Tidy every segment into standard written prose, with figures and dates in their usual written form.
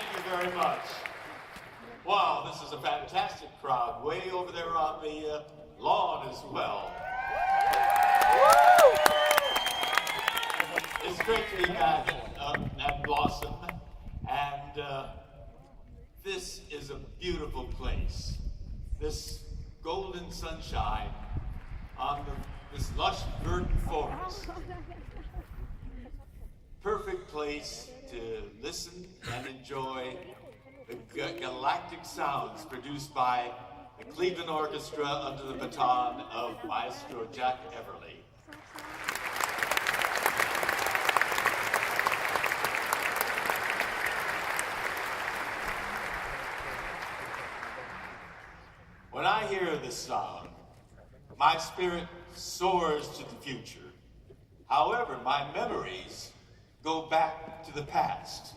Thank you very much. Wow, this is a fantastic crowd, way over there on the lawn as well. It's great to be back at Blossom, and this is a beautiful place. This golden sunshine on this lush verdant forest. Perfect place to listen and enjoy the galactic sounds produced by the Cleveland Orchestra under the baton of Maestro Jack Everly. When I hear this sound, my spirit soars to the future. However, my memories go back to the past.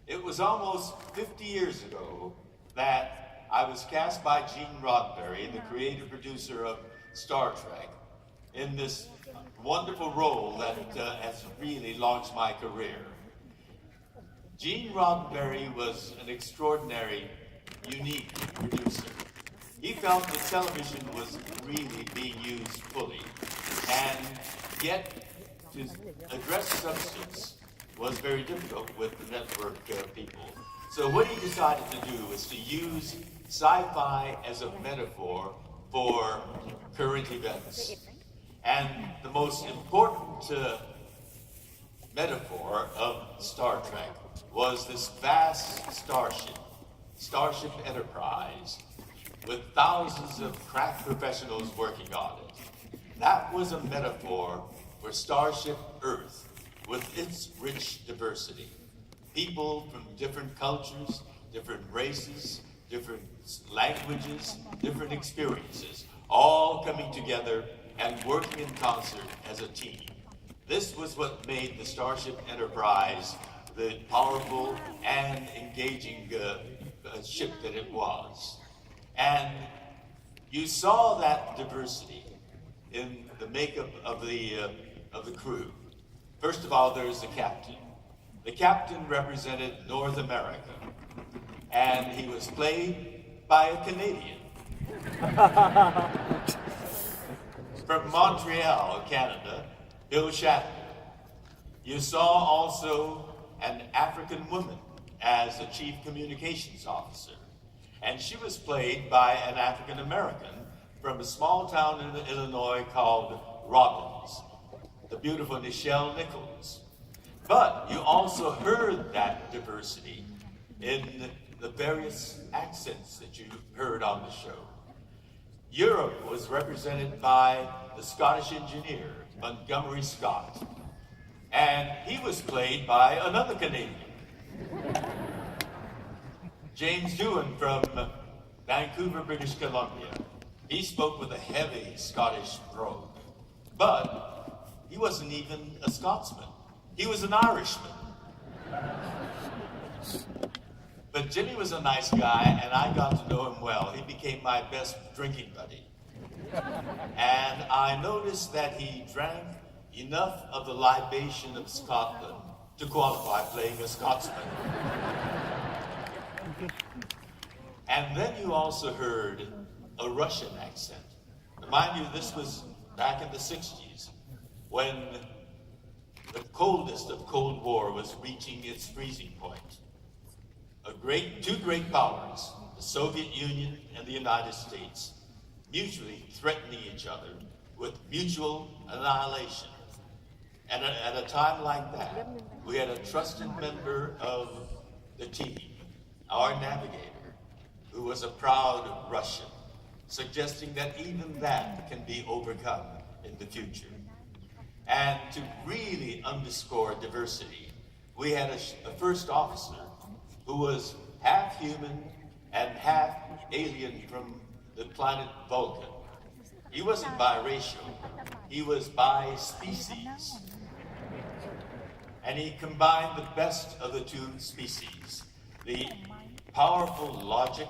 It was almost 50 years ago that I was cast by Gene Roddenberry, the creative producer of Star Trek, in this wonderful role that has really launched my career. Gene Roddenberry was an extraordinary, unique producer. He felt that television was really being used fully, and yet to address substance was very difficult with the network people. So what he decided to do was to use sci-fi as a metaphor for current events. And the most important metaphor of Star Trek was this vast Starship Enterprise, with thousands of crack professionals working on it. That was a metaphor for Starship Earth, with its rich diversity. People from different cultures, different races, different languages, different experiences, all coming together and working in concert as a team. This was what made the Starship Enterprise the powerful and engaging ship that it was. And you saw that diversity in the makeup of the crew. First of all, there's the captain. The captain represented North America, and he was played by a Canadian. From Montreal, Canada, Bill Shatner. You saw also an African woman as the chief communications officer, and she was played by an African American from a small town in Illinois called Robbins, the beautiful Nichelle Nichols. But you also heard that diversity in the various accents that you heard on the show. Europe was represented by the Scottish engineer, Montgomery Scott, and he was played by another Canadian, James Doohan from Vancouver, British Columbia. He spoke with a heavy Scottish brogue, but he wasn't even a Scotsman. He was an Irishman. But Jimmy was a nice guy, and I got to know him well. He became my best drinking buddy. And I noticed that he drank enough of the libation of Scotland to qualify playing a Scotsman. And then you also heard a Russian accent. Mind you, this was back in the 60s, when the coldest of Cold War was reaching its freezing point. Two great powers, the Soviet Union and the United States, mutually threatening each other with mutual annihilation. And at a time like that, we had a trusted member of the team, our navigator, who was a proud Russian, suggesting that even that can be overcome in the future. And to really underscore diversity, we had a first officer who was half human and half alien from the planet Vulcan. He wasn't biracial, he was bi-species. And he combined the best of the two species, the powerful logic,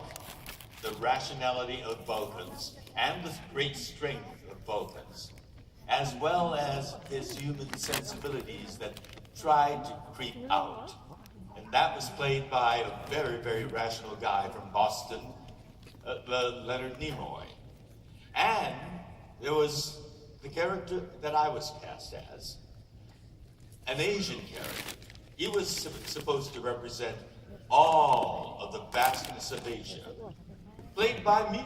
the rationality of Vulcans, and the great strength of Vulcans, as well as his human sensibilities that tried to creep out and that was played by a very, very rational guy from Boston, Leonard Nimoy. And there was the character that I was cast as, an Asian character. He was supposed to represent all of the vastness of Asia, played by me,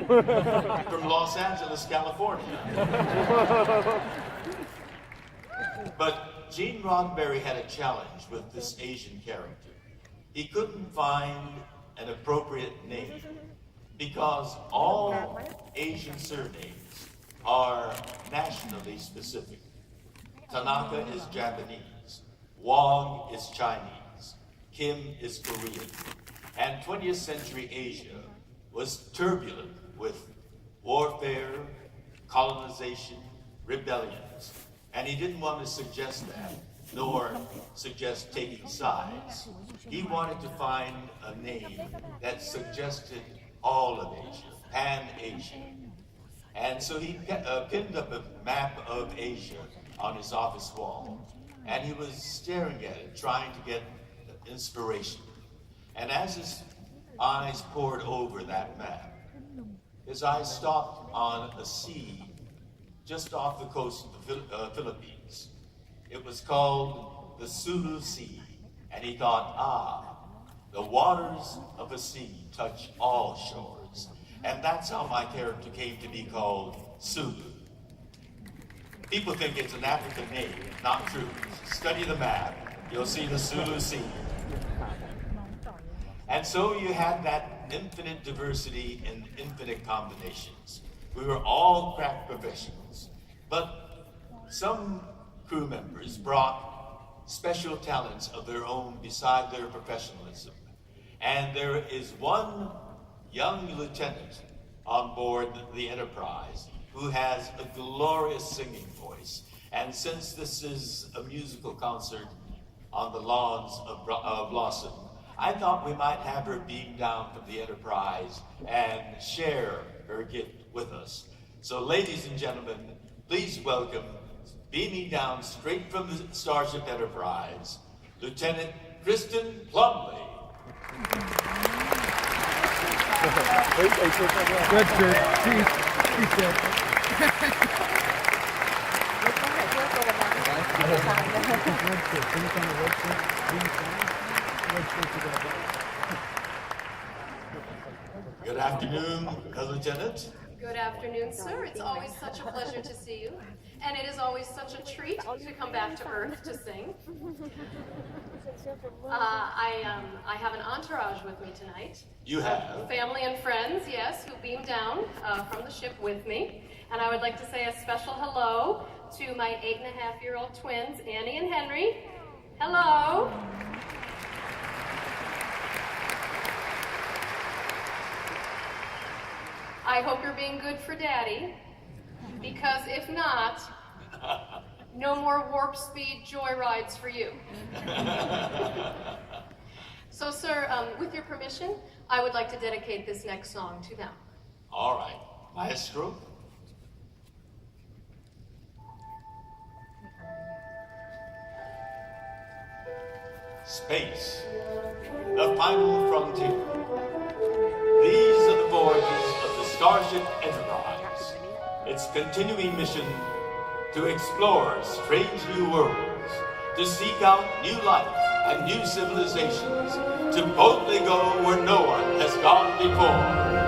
from Los Angeles, California. But Gene Roddenberry had a challenge with this Asian character. He couldn't find an appropriate name because all Asian surnames are nationally specific. Tanaka is Japanese, Wong is Chinese, Kim is Korean, and 20th century Asia was turbulent with warfare, colonization, rebellions, and he didn't want to suggest that, nor suggest taking sides. He wanted to find a name that suggested all of Asia, Pan-Asia. And so he pinned up a map of Asia on his office wall, and he was staring at it, trying to get inspiration. And as his eyes pored over that map, his eyes stopped on a sea just off the coast of the Philippines. It was called the Sulu Sea, and he thought, the waters of a sea touch all shores. And that's how my character came to be called Sulu. People think it's an African name. Not true. Study the map. You'll see the Sulu Sea. And so you had that infinite diversity and infinite combinations. We were all crack professionals. But some crew members brought special talents of their own beside their professionalism. And there is one young lieutenant on board the Enterprise who has a glorious singing voice. And since this is a musical concert on the lawns of Blossom, I thought we might have her beam down from the Enterprise and share her gift with us. So ladies and gentlemen, please welcome, beaming down straight from the Starship Enterprise, Lieutenant Kristen Plumley. Good, She said. Good afternoon, Lieutenant. Good afternoon, sir. It's always such a pleasure to see you. And it is always such a treat to come back to Earth to sing. I have an entourage with me tonight. You have? Family and friends, yes, who beamed down from the ship with me. And I would like to say a special hello to my 8.5-year-old twins, Annie and Henry. Hello. I hope you're being good for Daddy, because if not, no more warp speed joyrides for you. So, sir, with your permission, I would like to dedicate this next song to them. All right. Maestro? Space, the final frontier. These are the voyages of the Starship Enterprise, its continuing mission to explore strange new worlds, to seek out new life and new civilizations, to boldly go where no one has gone before.